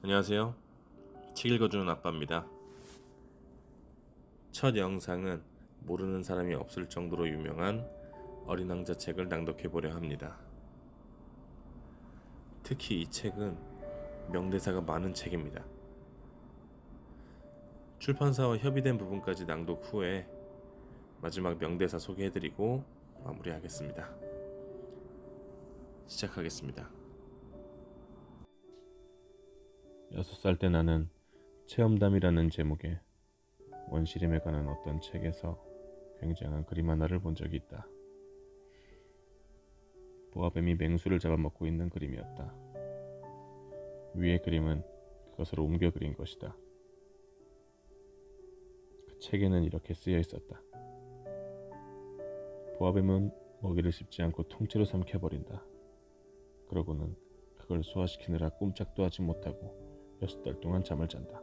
안녕하세요. 책 읽어주는 아빠입니다. 첫 영상은 모르는 사람이 없을 정도로 유명한 어린 왕자 책을 낭독해 보려 합니다. 특히 이 책은 명대사가 많은 책입니다. 출판사와 협의된 부분까지 낭독 후에 마지막 명대사 소개해드리고 마무리하겠습니다. 시작하겠습니다. 6살 때 나는 체험담이라는 제목의 원시림에 관한 어떤 책에서 굉장한 그림 하나를 본 적이 있다. 보아뱀이 맹수를 잡아먹고 있는 그림이었다. 위의 그림은 그것을 옮겨 그린 것이다. 그 책에는 이렇게 쓰여 있었다. 보아뱀은 먹이를 씹지 않고 통째로 삼켜버린다. 그러고는 그걸 소화시키느라 꼼짝도 하지 못하고 6달 동안 잠을 잔다.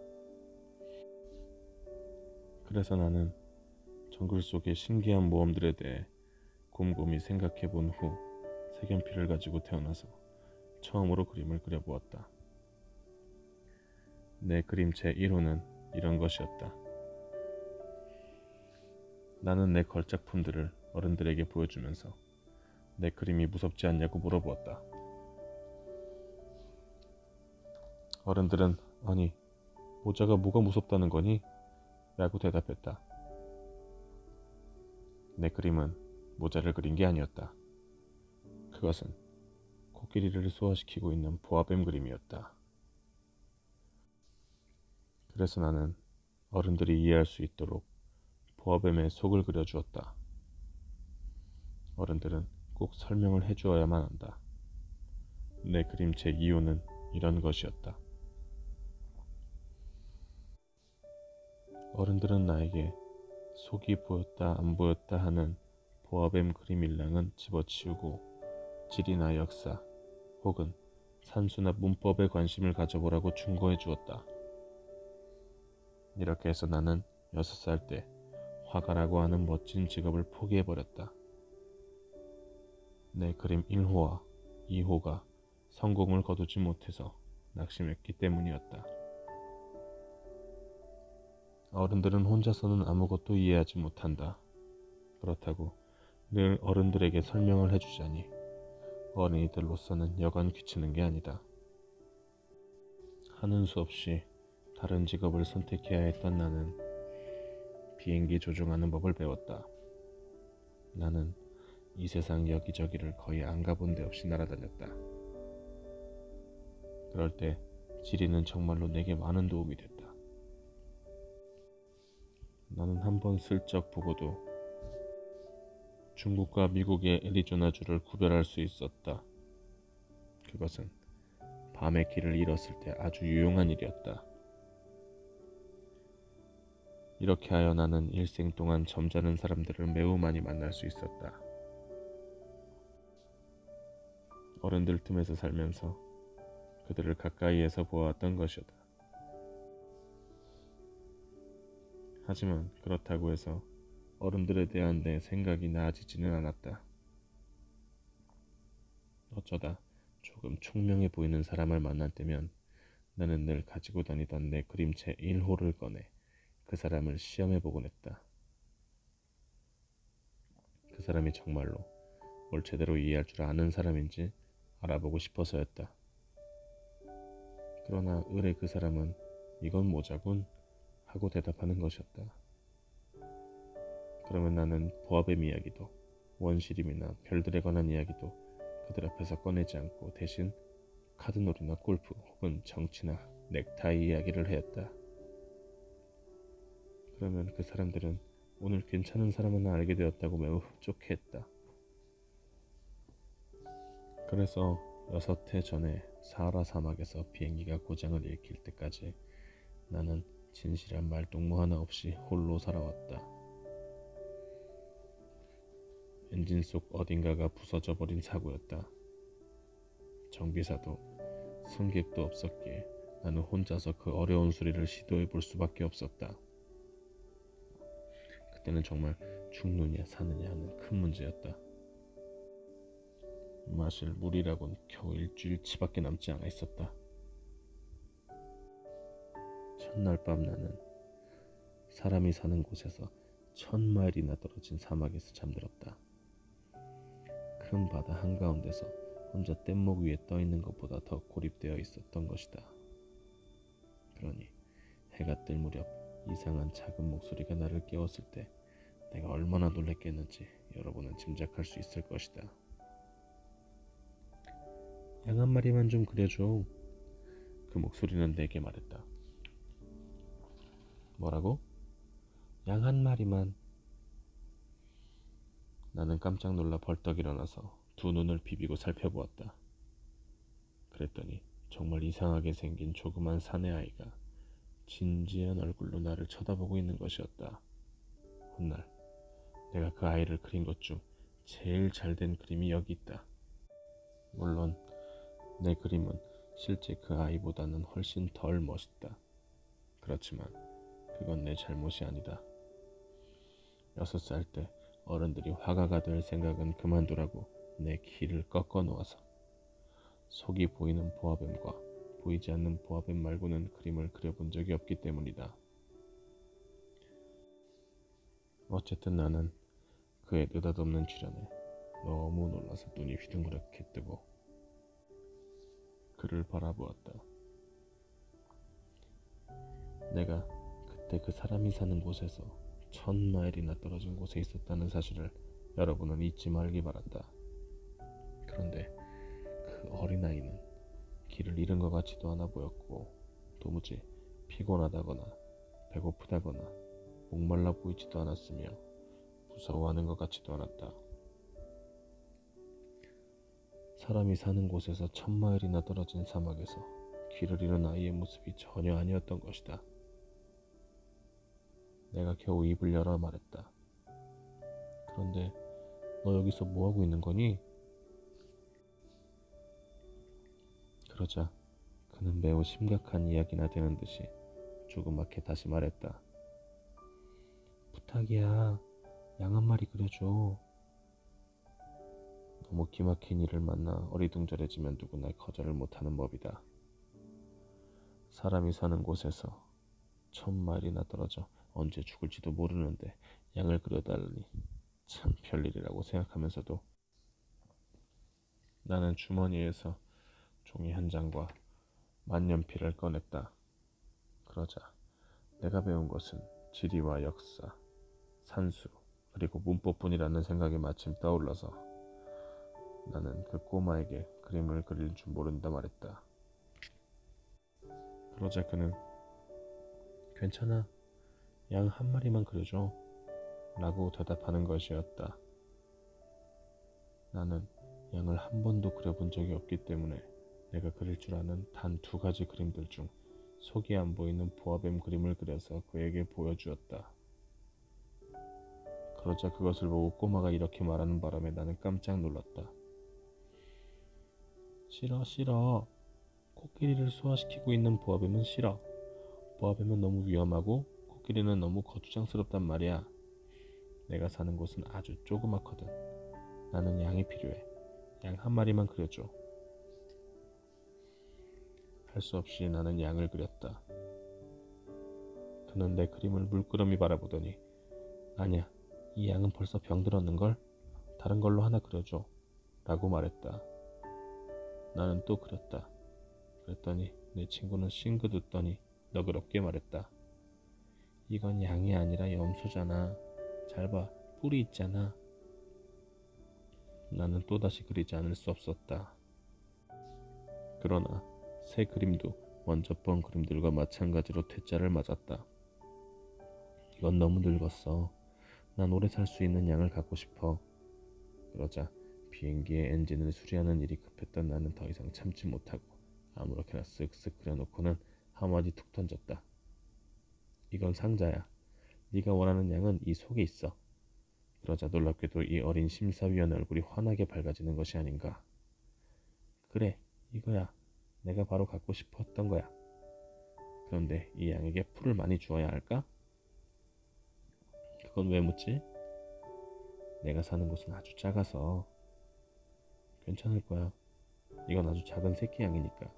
그래서 나는 정글 속의 신기한 모험들에 대해 곰곰이 생각해 본 후 색연필을 가지고 태어나서 처음으로 그림을 그려보았다. 내 그림체 1호는 이런 것이었다. 나는 내 걸작품들을 어른들에게 보여주면서 내 그림이 무섭지 않냐고 물어보았다. 어른들은 아니, 모자가 뭐가 무섭다는 거니? 라고 대답했다. 내 그림은 모자를 그린 게 아니었다. 그것은 코끼리를 소화시키고 있는 보아뱀 그림이었다. 그래서 나는 어른들이 이해할 수 있도록 보아뱀의 속을 그려주었다. 어른들은 꼭 설명을 해주어야만 한다. 내 그림체 이유는 이런 것이었다. 어른들은 나에게 속이 보였다 안 보였다 하는 보아뱀 그림 일랑은 집어치우고 지리나 역사 혹은 산수나 문법에 관심을 가져보라고 충고해 주었다. 이렇게 해서 나는 6살 때 화가라고 하는 멋진 직업을 포기해버렸다. 내 그림 1호와 2호가 성공을 거두지 못해서 낙심했기 때문이었다. 어른들은 혼자서는 아무것도 이해하지 못한다. 그렇다고 늘 어른들에게 설명을 해주자니 어린이들로서는 여간 귀찮은 게 아니다. 하는 수 없이 다른 직업을 선택해야 했던 나는 비행기 조종하는 법을 배웠다. 나는 이 세상 여기저기를 거의 안 가본 데 없이 날아다녔다. 그럴 때 지리는 정말로 내게 많은 도움이 됐다. 나는 한번 슬쩍 보고도 중국과 미국의 애리조나주를 구별할 수 있었다. 그것은 밤에 길을 잃었을 때 아주 유용한 일이었다. 이렇게 하여 나는 일생 동안 점잖은 사람들을 매우 많이 만날 수 있었다. 어른들 틈에서 살면서 그들을 가까이에서 보아왔던 것이다. 하지만 그렇다고 해서 어른들에 대한 내 생각이 나아지지는 않았다. 어쩌다 조금 총명해 보이는 사람을 만날 때면 나는 늘 가지고 다니던 내 그림체 1호를 꺼내 그 사람을 시험해보곤 했다. 그 사람이 정말로 뭘 제대로 이해할 줄 아는 사람인지 알아보고 싶어서였다. 그러나 의뢰 그 사람은 이건 모자군 하고 대답하는 것이었다. 그러면 나는 보아뱀 이야기도 원시림이나 별들에 관한 이야기도 그들 앞에서 꺼내지 않고 대신 카드놀이나 골프 혹은 정치나 넥타이 이야기를 하였다. 그러면 그 사람들은 오늘 괜찮은 사람 하나 알게 되었다고 매우 흡족해했다. 그래서 6해 전에 사하라 사막에서 비행기가 고장을 일으킬 때까지 나는 진실한 말동무 하나 없이 홀로 살아왔다. 엔진 속 어딘가가 부서져 버린 사고였다. 정비사도 승객도 없었기에 나는 혼자서 그 어려운 수리를 시도해 볼 수밖에 없었다. 그때는 정말 죽느냐 사느냐 하는 큰 문제였다. 마실 물이라곤 겨우 일주일치밖에 남지 않아 있었다. 첫날 밤 나는 사람이 사는 곳에서 1000마일이나 떨어진 사막에서 잠들었다. 큰 바다 한가운데서 혼자 뗏목 위에 떠있는 것보다 더 고립되어 있었던 것이다. 그러니 해가 뜰 무렵 이상한 작은 목소리가 나를 깨웠을 때 내가 얼마나 놀랐겠는지 여러분은 짐작할 수 있을 것이다. 양 한 마리만 좀 그려줘. 그 목소리는 내게 말했다. 뭐라고? 양 한 마리만. 나는 깜짝 놀라 벌떡 일어나서 두 눈을 비비고 살펴보았다. 그랬더니 정말 이상하게 생긴 조그만 사내아이가 진지한 얼굴로 나를 쳐다보고 있는 것이었다. 훗날 내가 그 아이를 그린 것 중 제일 잘된 그림이 여기 있다. 물론 내 그림은 실제 그 아이보다는 훨씬 덜 멋있다. 그렇지만 그건 내 잘못이 아니다. 6살 때 어른들이 화가가 될 생각은 그만두라고 내 키를 꺾어 놓아서 속이 보이는 보아뱀과 보이지 않는 보아뱀 말고는 그림을 그려본 적이 없기 때문이다. 어쨌든 나는 그의 느닷없는 출연에 너무 놀라서 눈이 휘둥그렇게 뜨고 그를 바라보았다. 내가 그때 그 사람이 사는 곳에서 1000마일이나 떨어진 곳에 있었다는 사실을 여러분은 잊지 말기 바란다. 그런데 그 어린아이는 길을 잃은 것 같지도 않아 보였고 도무지 피곤하다거나 배고프다거나 목말라 보이지도 않았으며 무서워하는 것 같지도 않았다. 사람이 사는 곳에서 1000마일이나 떨어진 사막에서 길을 잃은 아이의 모습이 전혀 아니었던 것이다. 내가 겨우 입을 열어 말했다. 그런데 너 여기서 뭐하고 있는 거니? 그러자 그는 매우 심각한 이야기나 되는 듯이 조그맣게 다시 말했다. 부탁이야, 양 한 마리 그려줘. 너무 기막힌 일을 만나 어리둥절해지면 누구나 거절을 못하는 법이다. 사람이 사는 곳에서 1000마일이나 떨어져 언제 죽을지도 모르는데 양을 그려달라니 참 별일이라고 생각하면서도 나는 주머니에서 종이 한 장과 만년필을 꺼냈다. 그러자 내가 배운 것은 지리와 역사, 산수, 그리고 문법뿐이라는 생각이 마침 떠올라서 나는 그 꼬마에게 그림을 그릴 줄 모른다 말했다. 그러자 그는 괜찮아, 양 한 마리만 그려줘 라고 대답하는 것이었다. 나는 양을 한 번도 그려본 적이 없기 때문에 내가 그릴 줄 아는 단 2가지 그림들 중 속이 안 보이는 보아뱀 그림을 그려서 그에게 보여주었다. 그러자 그것을 보고 꼬마가 이렇게 말하는 바람에 나는 깜짝 놀랐다. 싫어, 싫어. 코끼리를 소화시키고 있는 보아뱀은 싫어. 보아뱀은 너무 위험하고 코끼리는 너무 거추장스럽단 말이야. 내가 사는 곳은 아주 조그맣거든. 나는 양이 필요해. 양 한 마리만 그려줘. 할 수 없이 나는 양을 그렸다. 그는 내 그림을 물끄러미 바라보더니 아니야, 이 양은 벌써 병들었는걸? 다른 걸로 하나 그려줘 라고 말했다. 나는 또 그렸다. 그랬더니 내 친구는 싱긋 웃더니 너그럽게 말했다. 이건 양이 아니라 염소잖아. 잘 봐, 뿔이 있잖아. 나는 또다시 그리지 않을 수 없었다. 그러나 새 그림도 먼저 본 그림들과 마찬가지로 퇴짜를 맞았다. 이건 너무 늙었어. 난 오래 살 수 있는 양을 갖고 싶어. 그러자 비행기의 엔진을 수리하는 일이 급했던 나는 더 이상 참지 못하고 아무렇게나 쓱쓱 그려놓고는 한마디 툭 던졌다. 이건 상자야. 네가 원하는 양은 이 속에 있어. 그러자 놀랍게도 이 어린 심사위원 얼굴이 환하게 밝아지는 것이 아닌가. 그래, 이거야. 내가 바로 갖고 싶었던 거야. 그런데 이 양에게 풀을 많이 주어야 할까? 그건 왜 묻지? 내가 사는 곳은 아주 작아서. 괜찮을 거야. 이건 아주 작은 새끼 양이니까.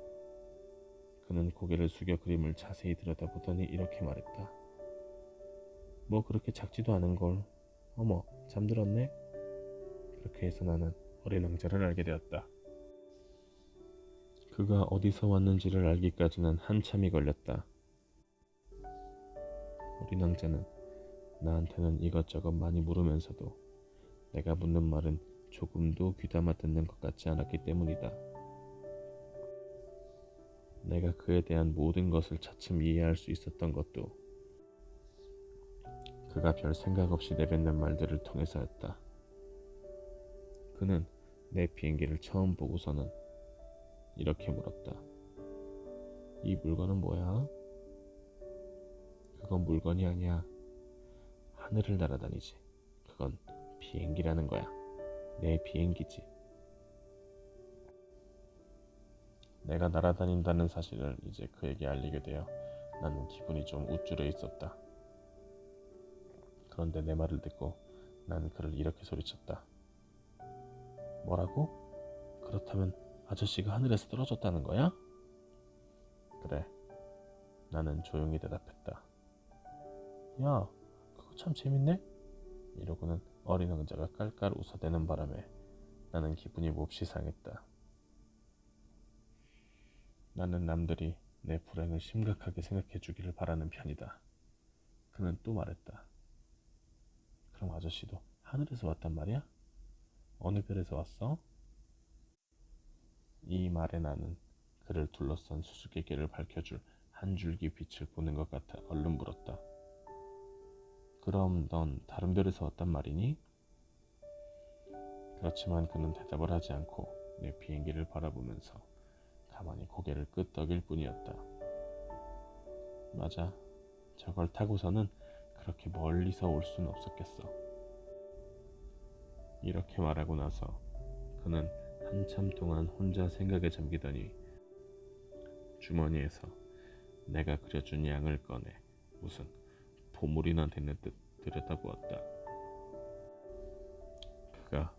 그는 고개를 숙여 그림을 자세히 들여다보더니 이렇게 말했다. 뭐 그렇게 작지도 않은걸. 어머, 잠들었네? 그렇게 해서 나는 어린 왕자를 알게 되었다. 그가 어디서 왔는지를 알기까지는 한참이 걸렸다. 어린 왕자는 나한테는 이것저것 많이 물으면서도 내가 묻는 말은 조금도 귀담아 듣는 것 같지 않았기 때문이다. 내가 그에 대한 모든 것을 차츰 이해할 수 있었던 것도 그가 별 생각 없이 내뱉는 말들을 통해서였다. 그는 내 비행기를 처음 보고서는 이렇게 물었다. 이 물건은 뭐야? 그건 물건이 아니야. 하늘을 날아다니지. 그건 비행기라는 거야. 내 비행기지. 내가 날아다닌다는 사실을 이제 그에게 알리게 되어 나는 기분이 좀 우쭐해 있었다. 그런데 내 말을 듣고 난 그를 이렇게 소리쳤다. 뭐라고? 그렇다면 아저씨가 하늘에서 떨어졌다는 거야? 그래. 나는 조용히 대답했다. 야, 그거 참 재밌네? 이러고는 어린 왕자가 깔깔 웃어대는 바람에 나는 기분이 몹시 상했다. 나는 남들이 내 불행을 심각하게 생각해 주기를 바라는 편이다. 그는 또 말했다. 그럼 아저씨도 하늘에서 왔단 말이야? 어느 별에서 왔어? 이 말에 나는 그를 둘러싼 수수께끼를 밝혀줄 한 줄기 빛을 보는 것 같아 얼른 물었다. 그럼 넌 다른 별에서 왔단 말이니? 그렇지만 그는 대답을 하지 않고 내 비행기를 바라보면서 가만히 고개를 끄덕일 뿐이었다. 맞아. 저걸 타고서는 그렇게 멀리서 올 수는 없었겠어. 이렇게 말하고 나서 그는 한참 동안 혼자 생각에 잠기더니 주머니에서 내가 그려준 양을 꺼내 무슨 보물이나 되는 듯 들여다보았다. 그가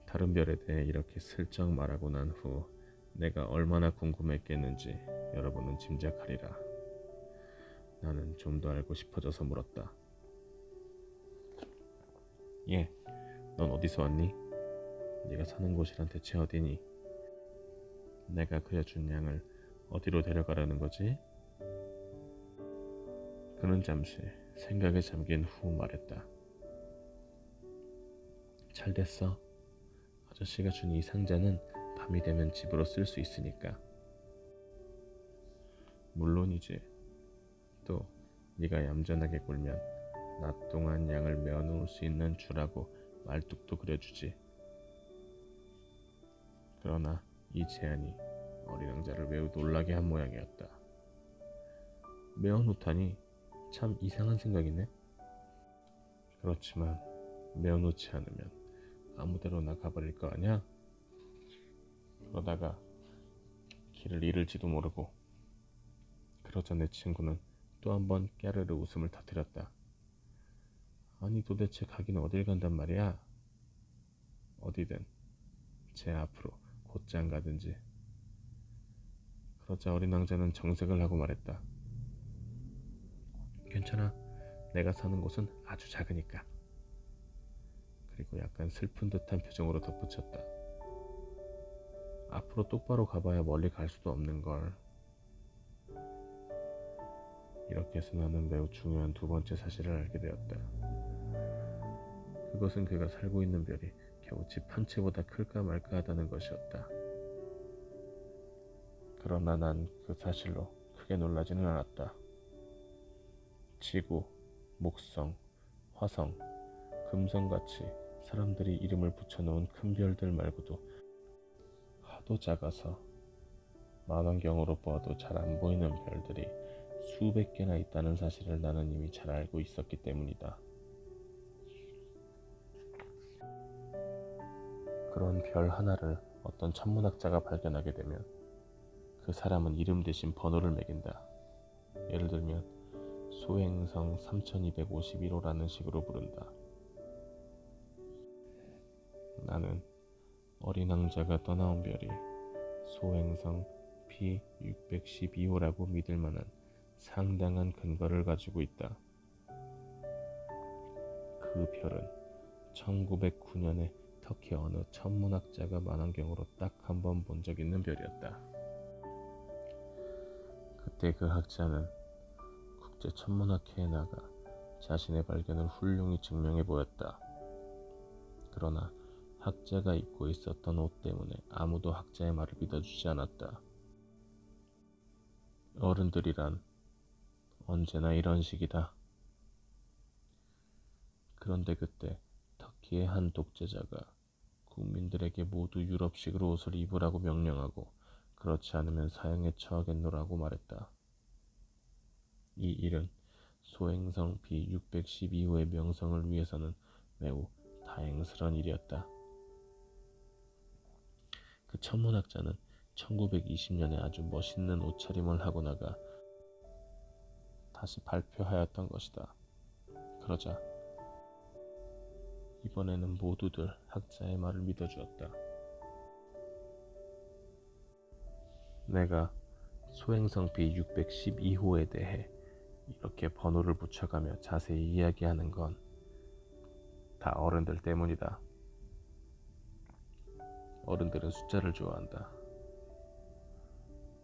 다른 별에 대해 이렇게 슬쩍 말하고 난 후 내가 얼마나 궁금했겠는지 여러분은 짐작하리라. 나는 좀 더 알고 싶어져서 물었다. 예, 넌 어디서 왔니? 네가 사는 곳이란 대체 어디니? 내가 그려준 양을 어디로 데려가라는 거지? 그는 잠시 생각에 잠긴 후 말했다. 잘 됐어. 아저씨가 준 이 상자는 밤이 되면 집으로 쓸 수 있으니까. 물론이지. 또 네가 얌전하게 굴면 낮 동안 양을 메어놓을 수 있는 주라고 말뚝도 그려주지. 그러나 이 제안이 어린 왕자를 매우 놀라게 한 모양이었다. 메어놓다니 참 이상한 생각이네. 그렇지만 메어놓지 않으면 아무데로나 가버릴 거 아냐? 그러다가 길을 잃을지도 모르고. 그러자 내 친구는 또 한 번 깨르르 웃음을 터뜨렸다. 아니 도대체 가긴 어딜 간단 말이야? 어디든 제 앞으로 곧장 가든지. 그러자 어린 왕자는 정색을 하고 말했다. 괜찮아. 내가 사는 곳은 아주 작으니까. 그리고 약간 슬픈 듯한 표정으로 덧붙였다. 앞으로 똑바로 가봐야 멀리 갈 수도 없는걸. 이렇게 해서 나는 매우 중요한 두 번째 사실을 알게 되었다. 그것은 그가 살고 있는 별이 겨우 집 한 채보다 클까 말까 하다는 것이었다. 그러나 난 그 사실로 크게 놀라지는 않았다. 지구, 목성, 화성, 금성같이 사람들이 이름을 붙여놓은 큰 별들 말고도 하도 작아서 만원경으로 보아도 잘 안 보이는 별들이 수백 개나 있다는 사실을 나는 이미 잘 알고 있었기 때문이다. 그런 별 하나를 어떤 천문학자가 발견하게 되면 그 사람은 이름 대신 번호를 매긴다. 예를 들면 소행성 3251호라는 식으로 부른다. 나는 어린 왕자가 떠나온 별이 소행성 P612호라고 믿을 만한 상당한 근거를 가지고 있다. 그 별은 1909년에 터키 어느 천문학자가 망원경으로 딱 한 번 본 적 있는 별이었다. 그때 그 학자는 국제천문학회에 나가 자신의 발견을 훌륭히 증명해 보였다. 그러나 학자가 입고 있었던 옷 때문에 아무도 학자의 말을 믿어주지 않았다. 어른들이란 언제나 이런 식이다. 그런데 그때 터키의 한 독재자가 국민들에게 모두 유럽식으로 옷을 입으라고 명령하고 그렇지 않으면 사형에 처하겠노라고 말했다. 이 일은 소행성 B612호의 명성을 위해서는 매우 다행스러운 일이었다. 그 천문학자는 1920년에 아주 멋있는 옷차림을 하고 나가 다시 발표하였던 것이다. 그러자 이번에는 모두들 학자의 말을 믿어주었다. 내가 소행성 B612호에 대해 이렇게 번호를 붙여가며 자세히 이야기하는 건 다 어른들 때문이다. 어른들은 숫자를 좋아한다.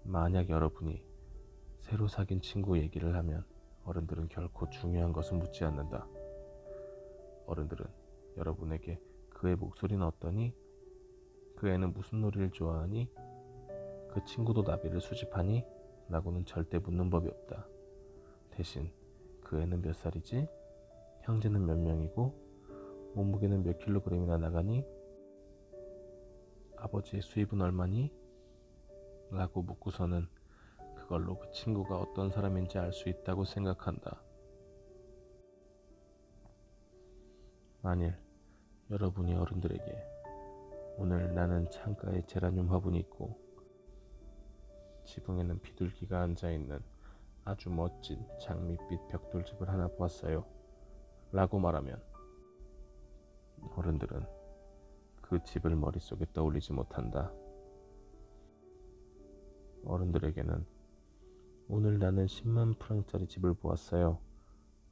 만약 여러분이 새로 사귄 친구 얘기를 하면 어른들은 결코 중요한 것은 묻지 않는다. 어른들은 여러분에게 그의 목소리는 어떠니? 그 애는 무슨 놀이를 좋아하니? 그 친구도 나비를 수집하니? 라고는 절대 묻는 법이 없다. 대신 그 애는 몇 살이지? 형제는 몇 명이고? 몸무게는 몇 킬로그램이나 나가니? 아버지의 수입은 얼마니? 라고 묻고서는 그걸로 그 친구가 어떤 사람인지 알 수 있다고 생각한다. 만일 여러분이 어른들에게 오늘 나는 창가에 제라늄 화분이 있고 지붕에는 비둘기가 앉아있는 아주 멋진 장밋빛 벽돌집을 하나 보았어요 라고 말하면 어른들은 그 집을 머릿속에 떠올리지 못한다. 어른들에게는 오늘 나는 10만 프랑짜리 집을 보았어요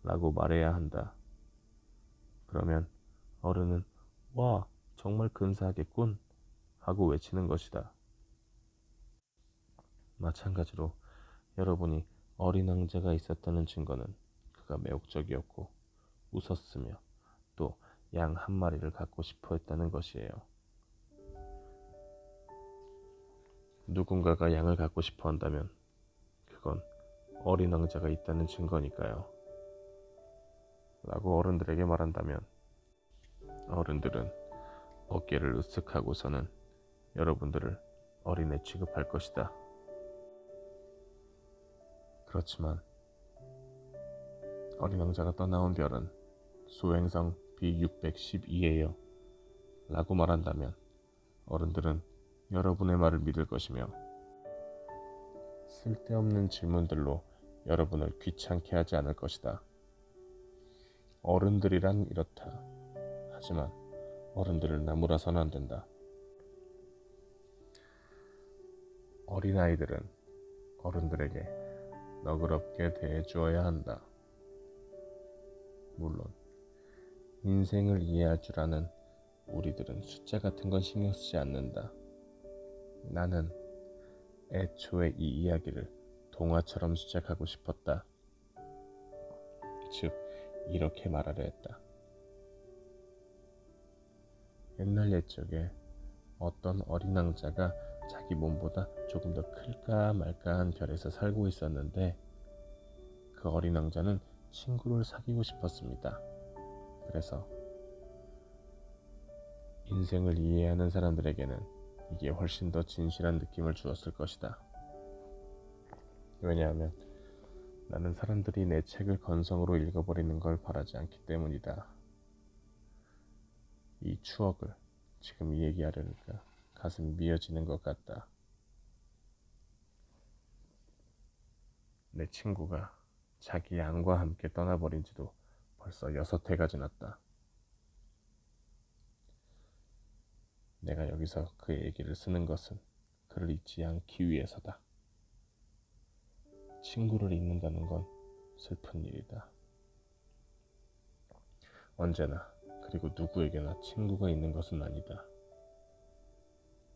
라고 말해야 한다. 그러면 어른은 와 정말 근사하겠군 하고 외치는 것이다. 마찬가지로 여러분이 어린 왕자가 있었다는 증거는 그가 매혹적이었고 웃었으며 또 양 한 마리를 갖고 싶어 했다는 것이에요. 누군가가 양을 갖고 싶어 한다면 그건 어린 왕자가 있다는 증거니까요. 라고 어른들에게 말한다면 어른들은 어깨를 으쓱하고서는 여러분들을 어린애 취급할 것이다. 그렇지만 어린 왕자가 떠나온 별은 소행성 B612예요 라고 말한다면 어른들은 여러분의 말을 믿을 것이며 쓸데없는 질문들로 여러분을 귀찮게 하지 않을 것이다. 어른들이란 이렇다. 하지만 어른들을 나무라서는 안 된다. 어린아이들은 어른들에게 너그럽게 대해주어야 한다. 물론 인생을 이해할 줄 아는 우리들은 숫자 같은 건 신경 쓰지 않는다. 나는 애초에 이 이야기를 동화처럼 시작하고 싶었다. 즉 이렇게 말하려 했다. 옛날 옛적에 어떤 어린 왕자가 자기 몸보다 조금 더 클까 말까한 별에서 살고 있었는데 그 어린 왕자는 친구를 사귀고 싶었습니다. 그래서 인생을 이해하는 사람들에게는 이게 훨씬 더 진실한 느낌을 주었을 것이다. 왜냐하면 나는 사람들이 내 책을 건성으로 읽어버리는 걸 바라지 않기 때문이다. 이 추억을 지금 얘기하려니까 가슴이 미어지는 것 같다. 내 친구가 자기 양과 함께 떠나버린 지도 벌써 6해가 지났다. 내가 여기서 그 얘기를 쓰는 것은 그를 잊지 않기 위해서다. 친구를 잃는다는 건 슬픈 일이다. 언제나 그리고 누구에게나 친구가 있는 것은 아니다.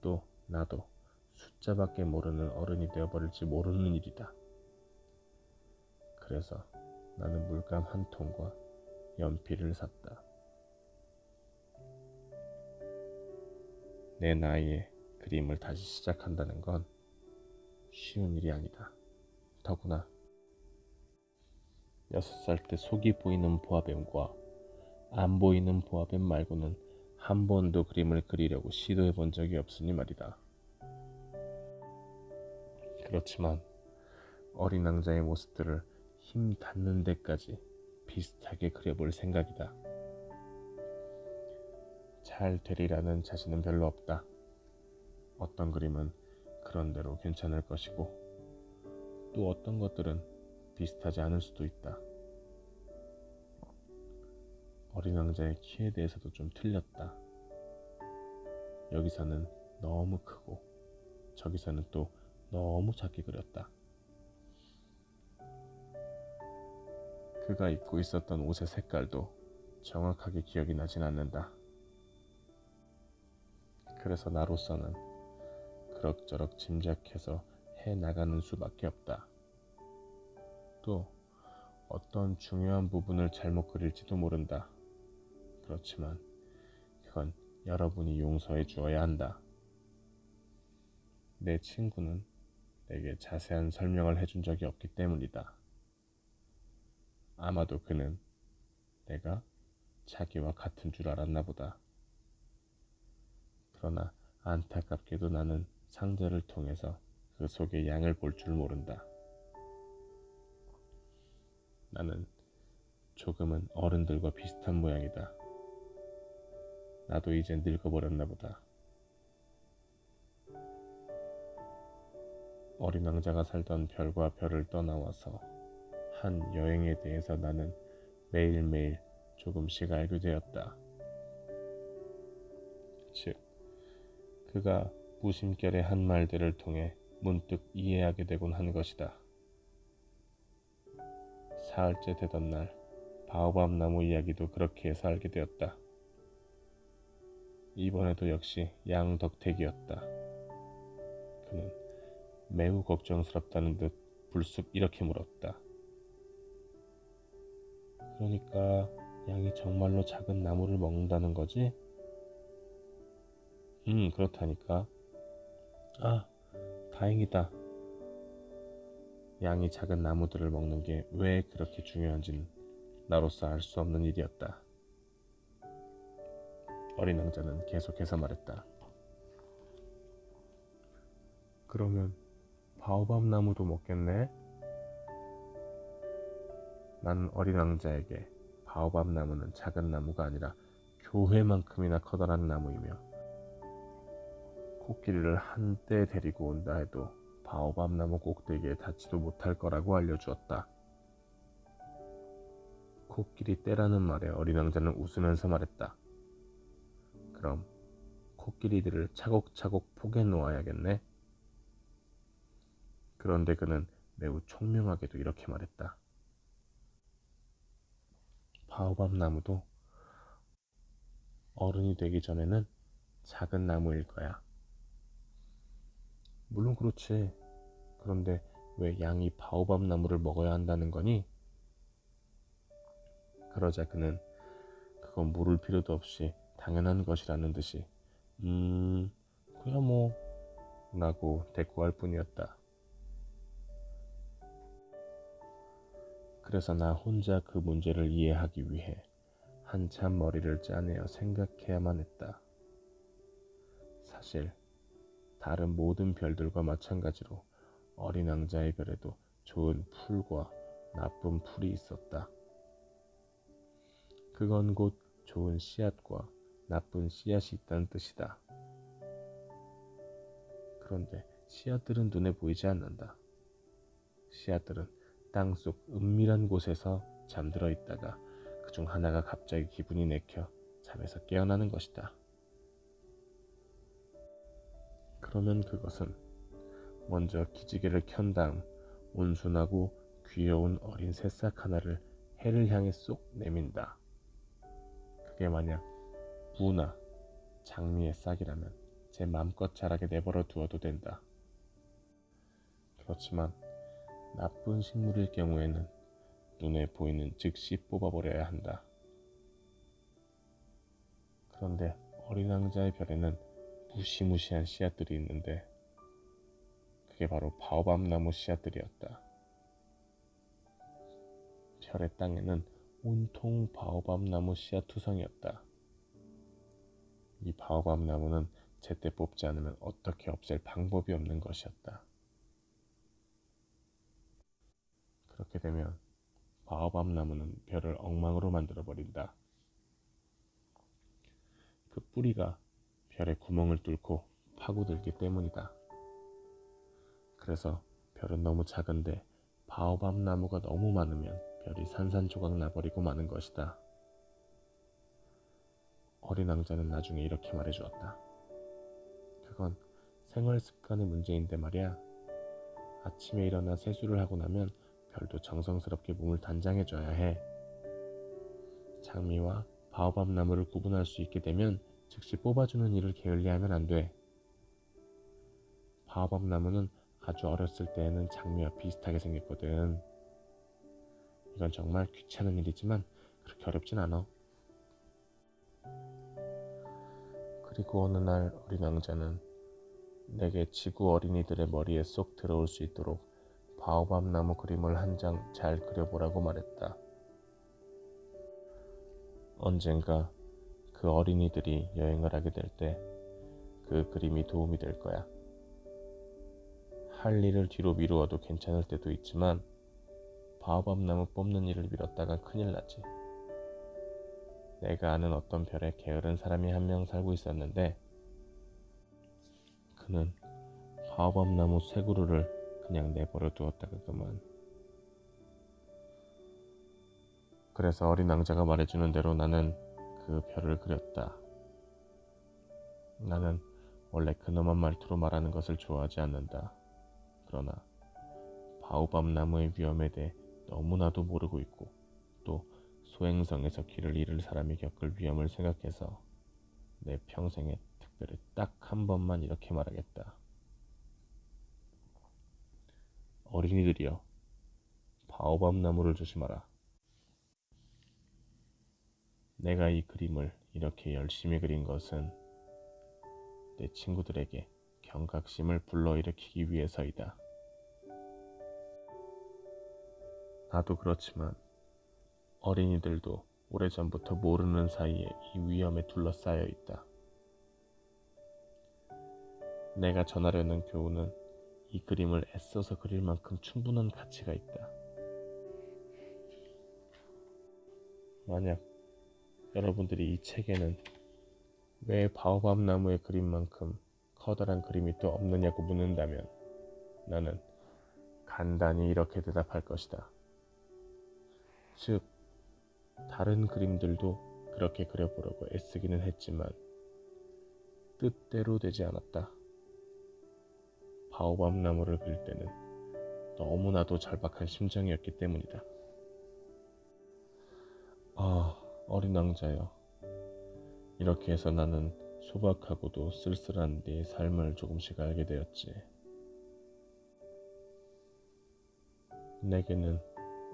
또 나도 숫자밖에 모르는 어른이 되어버릴지 모르는 일이다. 그래서 나는 물감 한 통과 연필을 샀다. 내 나이에 그림을 다시 시작한다는 건 쉬운 일이 아니다. 더구나 6살 때 속이 보이는 보아뱀과 안 보이는 보아뱀 말고는 한 번도 그림을 그리려고 시도해 본 적이 없으니 말이다. 그렇지만 어린 왕자의 모습들을 힘 닿는 데까지 비슷하게 그려볼 생각이다. 잘 되리라는 자신은 별로 없다. 어떤 그림은 그런대로 괜찮을 것이고 또 어떤 것들은 비슷하지 않을 수도 있다. 어린 왕자의 키에 대해서도 좀 틀렸다. 여기서는 너무 크고 저기서는 또 너무 작게 그렸다. 그가 입고 있었던 옷의 색깔도 정확하게 기억이 나진 않는다. 그래서 나로서는 그럭저럭 짐작해서 해나가는 수밖에 없다. 또 어떤 중요한 부분을 잘못 그릴지도 모른다. 그렇지만 그건 여러분이 용서해 주어야 한다. 내 친구는 내게 자세한 설명을 해준 적이 없기 때문이다. 아마도 그는 내가 자기와 같은 줄 알았나 보다. 그러나 안타깝게도 나는 상자를 통해서 그 속의 양을 볼 줄 모른다. 나는 조금은 어른들과 비슷한 모양이다. 나도 이제 늙어버렸나 보다. 어린 왕자가 살던 별과 별을 떠나와서 한 여행에 대해서 나는 매일매일 조금씩 알게 되었다. 즉, 그가 무심결에 한 말들을 통해 문득 이해하게 되곤 한 것이다. 사흘째 되던 날 바오밥 나무 이야기도 그렇게 해서 알게 되었다. 이번에도 역시 양덕택이었다. 그는 매우 걱정스럽다는 듯 불쑥 이렇게 물었다. 그러니까 양이 정말로 작은 나무를 먹는다는 거지? 그렇다니까. 아, 다행이다. 양이 작은 나무들을 먹는 게 왜 그렇게 중요한지는 나로서 알 수 없는 일이었다. 어린 왕자는 계속해서 말했다. 그러면 바오밥 나무도 먹겠네? 나는 어린 왕자에게 바오밥 나무는 작은 나무가 아니라 교회만큼이나 커다란 나무이며 코끼리를 한때 데리고 온다 해도 바오밥 나무 꼭대기에 닿지도 못할 거라고 알려주었다. 코끼리 떼라는 말에 어린 왕자는 웃으면서 말했다. 그럼 코끼리들을 차곡차곡 포개 놓아야겠네? 그런데 그는 매우 총명하게도 이렇게 말했다. 바오밥 나무도 어른이 되기 전에는 작은 나무일 거야. 물론 그렇지. 그런데 왜 양이 바오밥 나무를 먹어야 한다는 거니? 그러자 그는 그건 물을 필요도 없이 당연한 것이라는 듯이 그야 뭐 라고 대꾸할 뿐이었다. 그래서 나 혼자 그 문제를 이해하기 위해 한참 머리를 짜내어 생각해야만 했다. 사실 다른 모든 별들과 마찬가지로 어린 왕자의 별에도 좋은 풀과 나쁜 풀이 있었다. 그건 곧 좋은 씨앗과 나쁜 씨앗이 있다는 뜻이다. 그런데 씨앗들은 눈에 보이지 않는다. 씨앗들은 땅속 은밀한 곳에서 잠들어 있다가 그중 하나가 갑자기 기분이 내켜 잠에서 깨어나는 것이다. 그러면 그것은 먼저 기지개를 켠 다음 온순하고 귀여운 어린 새싹 하나를 해를 향해 쏙 내민다. 그게 만약 무나 장미의 싹이라면 제 맘껏 자라게 내버려 두어도 된다. 그렇지만 나쁜 식물일 경우에는 눈에 보이는 즉시 뽑아버려야 한다. 그런데 어린 왕자의 별에는 무시무시한 씨앗들이 있는데 그게 바로 바오밥 나무 씨앗들이었다. 별의 땅에는 온통 바오밥 나무 씨앗 투성이었다. 이 바오밥 나무는 제때 뽑지 않으면 어떻게 없앨 방법이 없는 것이었다. 그렇게 되면 바오밥 나무는 별을 엉망으로 만들어 버린다. 그 뿌리가 별의 구멍을 뚫고 파고들기 때문이다. 그래서 별은 너무 작은데 바오밥 나무가 너무 많으면 별이 산산조각 나버리고 마는 것이다. 어린 왕자는 나중에 이렇게 말해주었다. 그건 생활 습관의 문제인데 말이야. 아침에 일어나 세수를 하고 나면 별도 정성스럽게 몸을 단장해줘야 해. 장미와 바오밥 나무를 구분할 수 있게 되면 즉시 뽑아주는 일을 게을리하면 안 돼. 바오밥 나무는 아주 어렸을 때에는 장미와 비슷하게 생겼거든. 이건 정말 귀찮은 일이지만 그렇게 어렵진 않아. 그리고 어느 날 어린 왕자는 내게 지구 어린이들의 머리에 쏙 들어올 수 있도록 바오밥 나무 그림을 한 장 잘 그려보라고 말했다. 언젠가 그 어린이들이 여행을 하게 될 때 그 그림이 도움이 될 거야. 할 일을 뒤로 미루어도 괜찮을 때도 있지만 바오밥 나무 뽑는 일을 미뤘다간 큰일 나지. 내가 아는 어떤 별에 게으른 사람이 한 명 살고 있었는데 그는 바오밥 나무 쇠 그루를 그냥 내버려 두었다가 그만. 그래서 어린 왕자가 말해주는 대로 나는 그 별을 그렸다. 나는 원래 근엄한 말투로 말하는 것을 좋아하지 않는다. 그러나 바오밥 나무의 위험에 대해 너무나도 모르고 있고 또 소행성에서 길을 잃을 사람이 겪을 위험을 생각해서 내 평생에 특별히 딱 한 번만 이렇게 말하겠다. 어린이들이여, 바오밥 나무를 조심하라. 내가 이 그림을 이렇게 열심히 그린 것은 내 친구들에게 경각심을 불러일으키기 위해서이다. 나도 그렇지만 어린이들도 오래전부터 모르는 사이에 이 위험에 둘러싸여 있다. 내가 전하려는 교훈은 이 그림을 애써서 그릴 만큼 충분한 가치가 있다. 만약 여러분들이 이 책에는 왜 바오밥 나무의 그림만큼 커다란 그림이 또 없느냐고 묻는다면 나는 간단히 이렇게 대답할 것이다. 즉, 다른 그림들도 그렇게 그려보려고 애쓰기는 했지만 뜻대로 되지 않았다. 바오밥 나무를 그릴 때는 너무나도 절박한 심정이었기 때문이다. 어린 왕자여. 이렇게 해서 나는 소박하고도 쓸쓸한 네 삶을 조금씩 알게 되었지. 내게는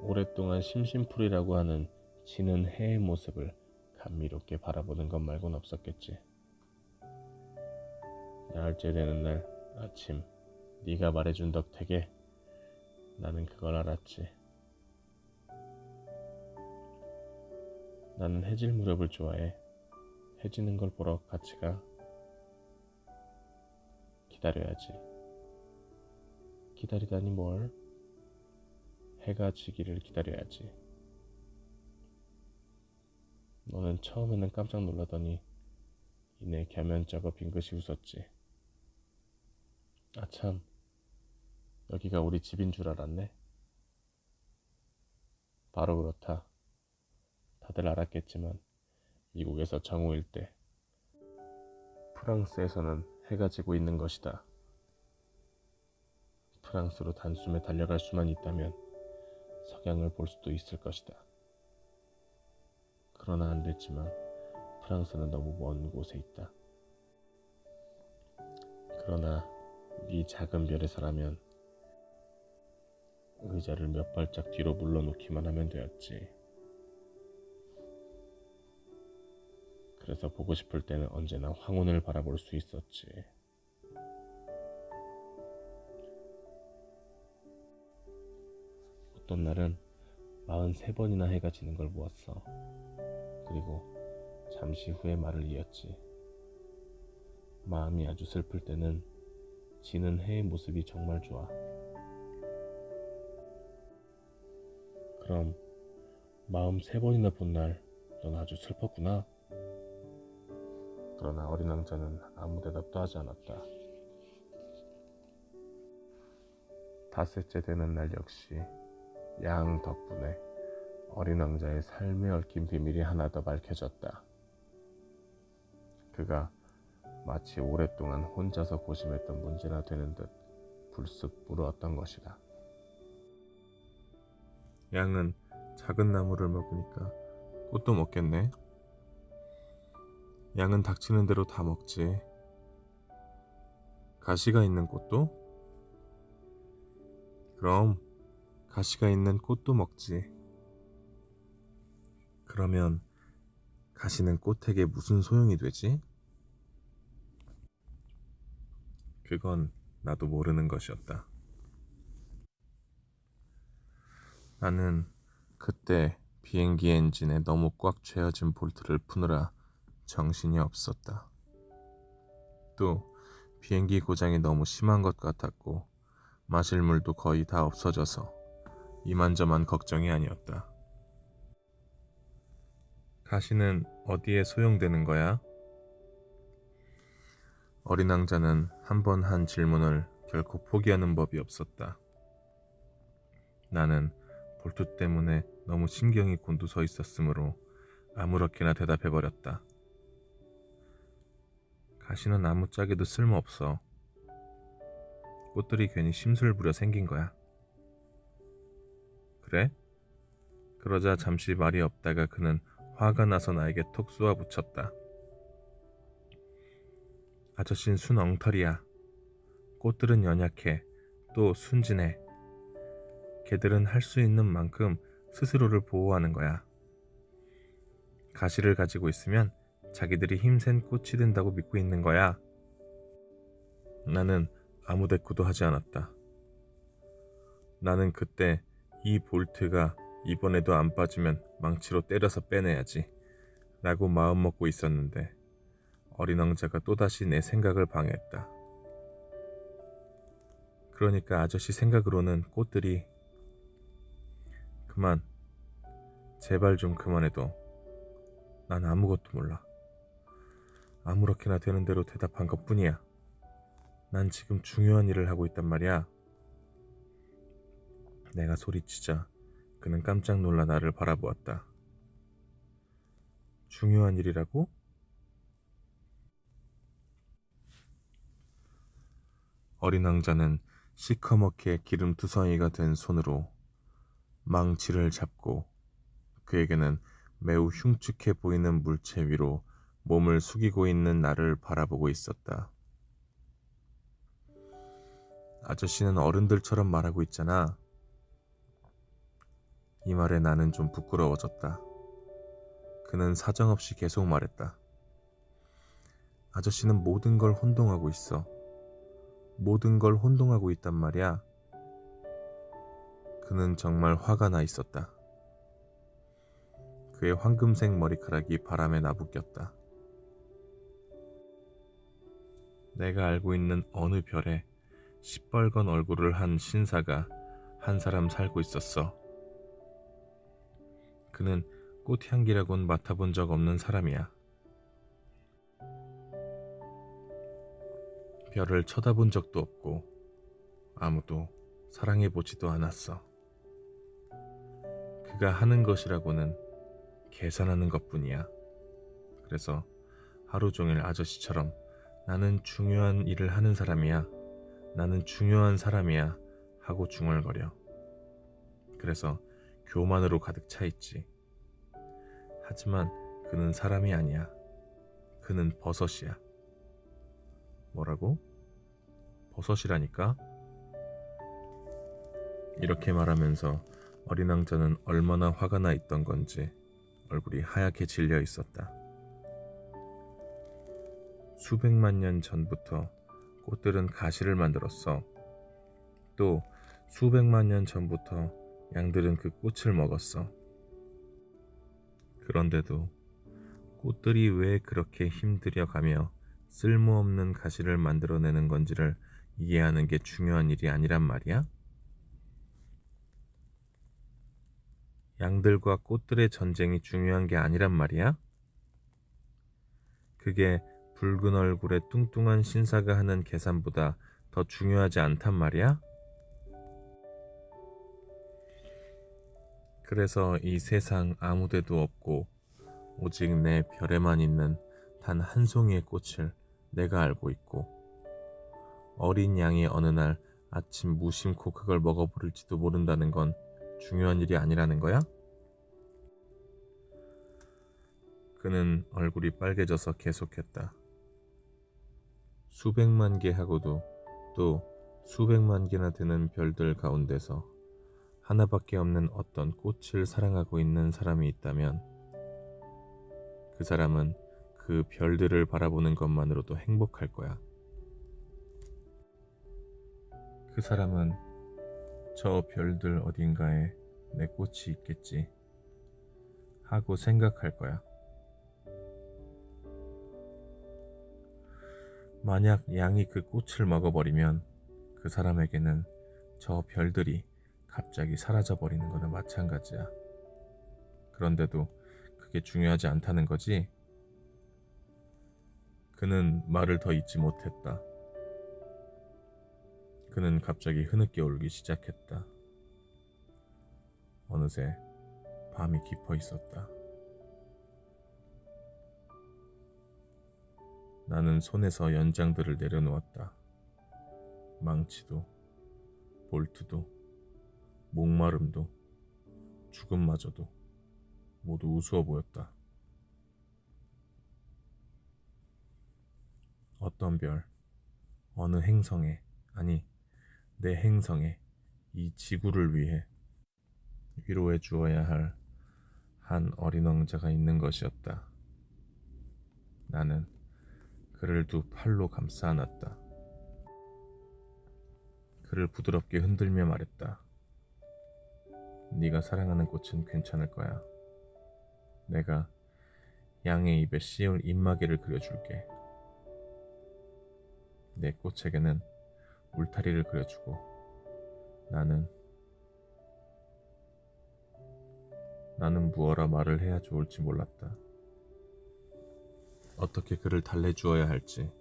오랫동안 심심풀이라고 하는 지는 해의 모습을 감미롭게 바라보는 것 말고는 없었겠지. 나흘째 되는 날 아침 네가 말해준 덕택에 나는 그걸 알았지. 나는 해질 무렵을 좋아해. 해지는 걸 보러 같이 가. 기다려야지. 기다리다니 뭘? 해가 지기를 기다려야지. 너는 처음에는 깜짝 놀라더니 이내 겸연쩍어 빙긋이 웃었지. 아참, 여기가 우리 집인 줄 알았네. 바로 그렇다. 다들 알았겠지만 미국에서 정오일 때 프랑스에서는 해가 지고 있는 것이다. 프랑스로 단숨에 달려갈 수만 있다면 석양을 볼 수도 있을 것이다. 그러나 안 됐지만 프랑스는 너무 먼 곳에 있다. 그러나 네 작은 별에서라면 의자를 몇 발짝 뒤로 물러놓기만 하면 되었지. 그래서 보고 싶을 때는 언제나 황혼을 바라볼 수 있었지. 어떤 날은 43번이나 해가 지는 걸 보았어. 그리고 잠시 후에 말을 이었지. 마음이 아주 슬플 때는 지는 해의 모습이 정말 좋아. 그럼 43번이나 본 날 넌 아주 슬펐구나. 그러나 어린 왕자는 아무 대답도 하지 않았다. 닷새째 되는 날 역시 양 덕분에 어린 왕자의 삶에 얽힌 비밀이 하나 더 밝혀졌다. 그가 마치 오랫동안 혼자서 고심했던 문제나 되는 듯 불쑥 물어왔던 것이다. 양은 작은 나무를 먹으니까 꽃도 먹겠네. 양은 닥치는 대로 다 먹지. 가시가 있는 꽃도? 그럼 가시가 있는 꽃도 먹지. 그러면 가시는 꽃에게 무슨 소용이 되지? 그건 나도 모르는 것이었다. 나는 그때 비행기 엔진에 너무 꽉 죄어진 볼트를 푸느라 정신이 없었다. 또 비행기 고장이 너무 심한 것 같았고 마실 물도 거의 다 없어져서 이만저만 걱정이 아니었다. 가시는 어디에 소용되는 거야? 어린 왕자는 한 번 한 질문을 결코 포기하는 법이 없었다. 나는 볼트 때문에 너무 신경이 곤두서 있었으므로 아무렇게나 대답해버렸다. 가시는 아무짝에도 쓸모없어. 꽃들이 괜히 심술 부려 생긴 거야. 그래? 그러자 잠시 말이 없다가 그는 화가 나서 나에게 톡 쏘아붙였다. 아저씨는 순 엉터리야. 꽃들은 연약해. 또 순진해. 걔들은 할 수 있는 만큼 스스로를 보호하는 거야. 가시를 가지고 있으면 자기들이 힘센 꽃이 된다고 믿고 있는 거야. 나는 아무 대꾸도 하지 않았다. 나는 그때 이 볼트가 이번에도 안 빠지면 망치로 때려서 빼내야지 라고 마음먹고 있었는데 어린 왕자가 또다시 내 생각을 방해했다. 그러니까 아저씨 생각으로는 꽃들이 그만, 제발 좀 그만해도. 난 아무것도 몰라. 아무렇게나 되는 대로 대답한 것뿐이야. 난 지금 중요한 일을 하고 있단 말이야. 내가 소리치자 그는 깜짝 놀라 나를 바라보았다. 중요한 일이라고? 어린 왕자는 시커멓게 기름투성이가 된 손으로 망치를 잡고 그에게는 매우 흉측해 보이는 물체 위로 몸을 숙이고 있는 나를 바라보고 있었다. 아저씨는 어른들처럼 말하고 있잖아. 이 말에 나는 좀 부끄러워졌다. 그는 사정없이 계속 말했다. 아저씨는 모든 걸 혼동하고 있어. 모든 걸 혼동하고 있단 말이야. 그는 정말 화가 나 있었다. 그의 황금색 머리카락이 바람에 나부꼈다. 내가 알고 있는 어느 별에 시뻘건 얼굴을 한 신사가 한 사람 살고 있었어. 그는 꽃향기라곤 맡아본 적 없는 사람이야. 별을 쳐다본 적도 없고 아무도 사랑해보지도 않았어. 그가 하는 것이라고는 계산하는 것뿐이야. 그래서 하루 종일 아저씨처럼 나는 중요한 일을 하는 사람이야. 나는 중요한 사람이야. 하고 중얼거려. 그래서 교만으로 가득 차 있지. 하지만 그는 사람이 아니야. 그는 버섯이야. 뭐라고? 버섯이라니까? 이렇게 말하면서 어린 왕자는 얼마나 화가 나 있던 건지 얼굴이 하얗게 질려 있었다. 수백만 년 전부터 꽃들은 가시를 만들었어. 또 수백만 년 전부터 양들은 그 꽃을 먹었어. 그런데도 꽃들이 왜 그렇게 힘들여 가며 쓸모없는 가시를 만들어내는 건지를 이해하는 게 중요한 일이 아니란 말이야? 양들과 꽃들의 전쟁이 중요한 게 아니란 말이야? 그게 붉은 얼굴의 뚱뚱한 신사가 하는 계산보다 더 중요하지 않단 말이야? 그래서 이 세상 아무데도 없고 오직 내 별에만 있는 단 한 송이의 꽃을 내가 알고 있고, 어린 양이 어느 날 아침 무심코 그걸 먹어버릴지도 모른다는 건 중요한 일이 아니라는 거야? 그는 얼굴이 빨개져서 계속했다. 수백만 개 하고도 또 수백만 개나 되는 별들 가운데서 하나밖에 없는 어떤 꽃을 사랑하고 있는 사람이 있다면 그 사람은 그 별들을 바라보는 것만으로도 행복할 거야. 그 사람은 저 별들 어딘가에 내 꽃이 있겠지 하고 생각할 거야. 만약 양이 그 꽃을 먹어버리면 그 사람에게는 저 별들이 갑자기 사라져버리는 거나 마찬가지야. 그런데도 그게 중요하지 않다는 거지? 그는 말을 더 잇지 못했다. 그는 갑자기 흐느껴 울기 시작했다. 어느새 밤이 깊어 있었다. 나는 손에서 연장들을 내려놓았다. 망치도, 볼트도, 목마름도, 죽음마저도 모두 우스워 보였다. 어떤 별, 어느 행성에, 아니 내 행성에, 이 지구를 위해 위로해 주어야 할 한 어린 왕자가 있는 것이었다. 나는 그를 두 팔로 감싸 안았다. 그를 부드럽게 흔들며 말했다. 네가 사랑하는 꽃은 괜찮을 거야. 내가 양의 입에 씌울 입마개를 그려줄게. 내 꽃에게는 울타리를 그려주고 나는 무어라 말을 해야 좋을지 몰랐다. 어떻게 그를 달래주어야 할지,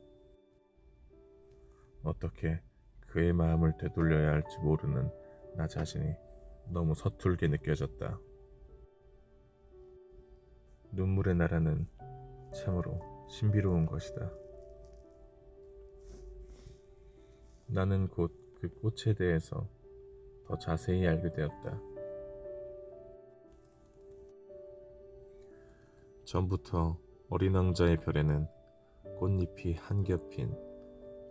어떻게 그의 마음을 되돌려야 할지 모르는 나 자신이 너무 서툴게 느껴졌다. 눈물의 나라는 참으로 신비로운 것이다. 나는 곧 그 꽃에 대해서 더 자세히 알게 되었다. 전부터 어린 왕자의 별에는 꽃잎이 한 겹 핀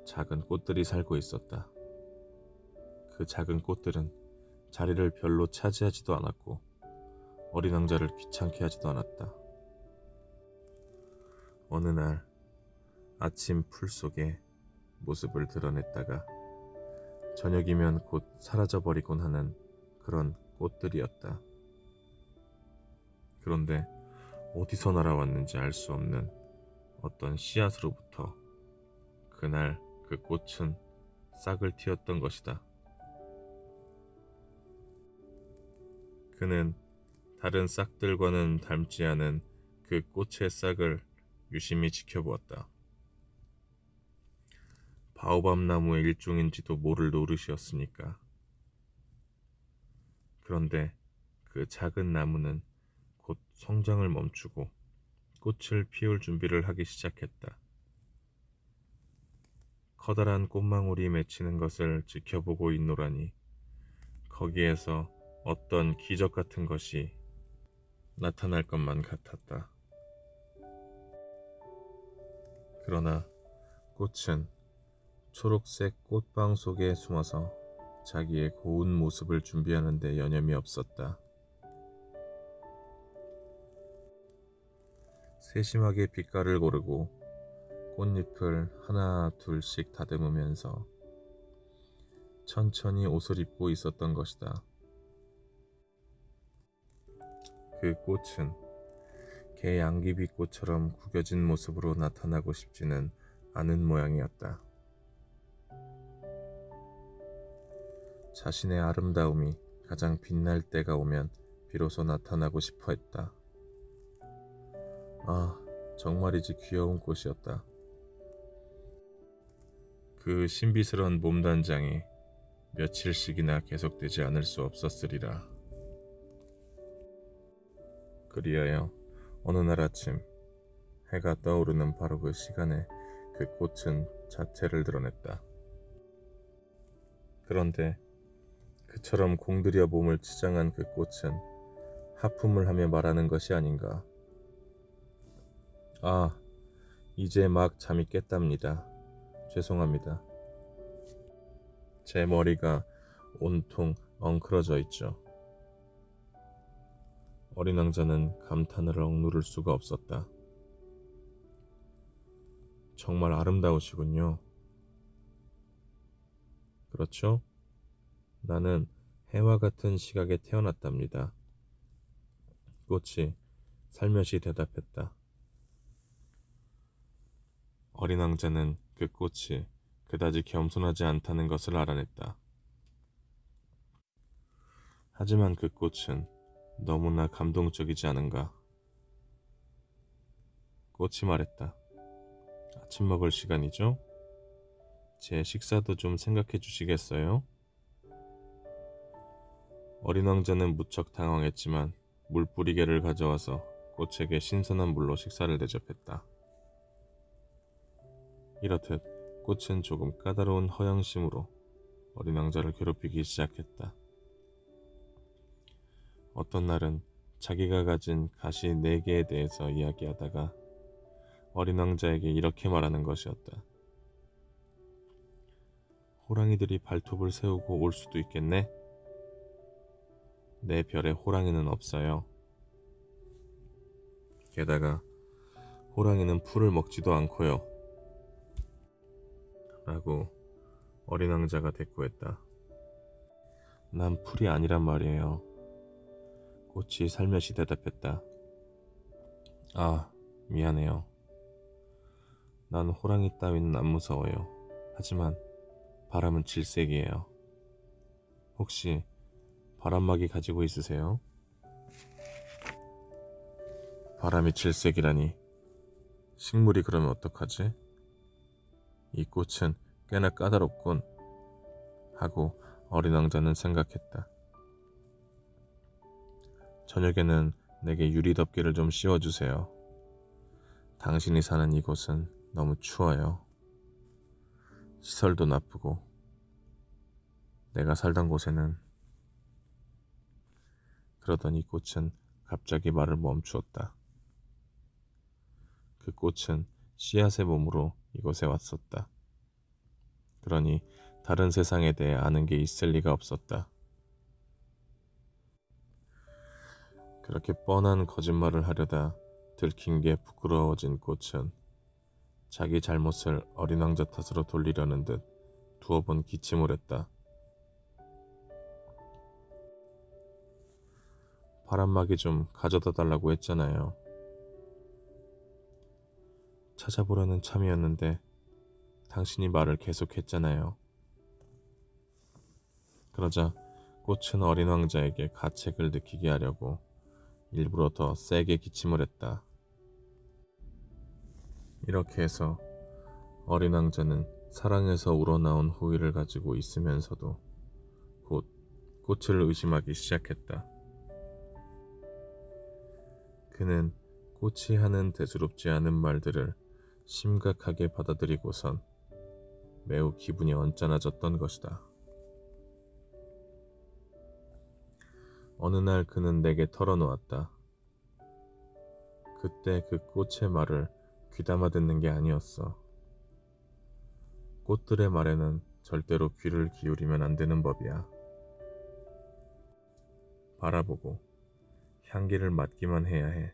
작은 꽃들이 살고 있었다. 그 작은 꽃들은 자리를 별로 차지하지도 않았고 어린 왕자를 귀찮게 하지도 않았다. 어느 날 아침 풀 속에 모습을 드러냈다가 저녁이면 곧 사라져버리곤 하는 그런 꽃들이었다. 그런데 어디서 날아왔는지 알 수 없는 어떤 씨앗으로부터 그날 그 꽃은 싹을 틔웠던 것이다. 그는 다른 싹들과는 닮지 않은 그 꽃의 싹을 유심히 지켜보았다. 바오밥 나무의 일종인지도 모를 노릇이었으니까. 그런데 그 작은 나무는 곧 성장을 멈추고 꽃을 피울 준비를 하기 시작했다. 커다란 꽃망울이 맺히는 것을 지켜보고 있노라니 거기에서 어떤 기적 같은 것이 나타날 것만 같았다. 그러나 꽃은 초록색 꽃방 속에 숨어서 자기의 고운 모습을 준비하는 데 여념이 없었다. 세심하게 빛깔을 고르고 꽃잎을 하나 둘씩 다듬으면서 천천히 옷을 입고 있었던 것이다. 그 꽃은 개 양귀비꽃처럼 구겨진 모습으로 나타나고 싶지는 않은 모양이었다. 자신의 아름다움이 가장 빛날 때가 오면 비로소 나타나고 싶어 했다. 아, 정말이지 귀여운 꽃이었다. 그 신비스러운 몸단장이 며칠씩이나 계속되지 않을 수 없었으리라. 그리하여 어느 날 아침 해가 떠오르는 바로 그 시간에 그 꽃은 자태를 드러냈다. 그런데 그처럼 공들여 몸을 치장한 그 꽃은 하품을 하며 말하는 것이 아닌가. 아, 이제 막 잠이 깼답니다. 죄송합니다. 제 머리가 온통 엉클어져 있죠. 어린 왕자는 감탄을 억누를 수가 없었다. 정말 아름다우시군요. 그렇죠? 나는 해와 같은 시각에 태어났답니다. 꽃이 살며시 대답했다. 어린 왕자는 그 꽃이 그다지 겸손하지 않다는 것을 알아냈다. 하지만 그 꽃은 너무나 감동적이지 않은가. 꽃이 말했다. 아침 먹을 시간이죠? 제 식사도 좀 생각해 주시겠어요? 어린 왕자는 무척 당황했지만 물뿌리개를 가져와서 꽃에게 신선한 물로 식사를 대접했다. 이렇듯 꽃은 조금 까다로운 허영심으로 어린 왕자를 괴롭히기 시작했다. 어떤 날은 자기가 가진 가시 4개에 대해서 이야기하다가 어린 왕자에게 이렇게 말하는 것이었다. 호랑이들이 발톱을 세우고 올 수도 있겠네? 내 별에 호랑이는 없어요. 게다가 호랑이는 풀을 먹지도 않고요. 라고 어린 왕자가 대꾸했다. 난 풀이 아니란 말이에요. 꽃이 살며시 대답했다. 아, 미안해요. 난 호랑이 따위는 안 무서워요. 하지만 바람은 질색이에요. 혹시 바람막이 가지고 있으세요? 바람이 질색이라니. 식물이 그러면 어떡하지? 이 꽃은 꽤나 까다롭군. 하고 어린 왕자는 생각했다. 저녁에는 내게 유리덮개를 좀 씌워주세요. 당신이 사는 이곳은 너무 추워요. 시설도 나쁘고 내가 살던 곳에는. 그러더니 꽃은 갑자기 말을 멈추었다. 그 꽃은 씨앗의 몸으로 이곳에 왔었다. 그러니 다른 세상에 대해 아는 게 있을 리가 없었다. 그렇게 뻔한 거짓말을 하려다 들킨 게 부끄러워진 꽃은 자기 잘못을 어린 왕자 탓으로 돌리려는 듯 두어 번 기침을 했다. 바람막이 좀 가져다 달라고 했잖아요. 찾아보려는 참이었는데 당신이 말을 계속했잖아요. 그러자 꽃은 어린 왕자에게 가책을 느끼게 하려고 일부러 더 세게 기침을 했다. 이렇게 해서 어린 왕자는 사랑에서 우러나온 후회를 가지고 있으면서도 곧 꽃을 의심하기 시작했다. 그는 꽃이 하는 대수롭지 않은 말들을 심각하게 받아들이고선 매우 기분이 언짢아졌던 것이다. 어느 날 그는 내게 털어놓았다. 그때 그 꽃의 말을 귀담아 듣는 게 아니었어. 꽃들의 말에는 절대로 귀를 기울이면 안 되는 법이야. 바라보고 향기를 맡기만 해야 해.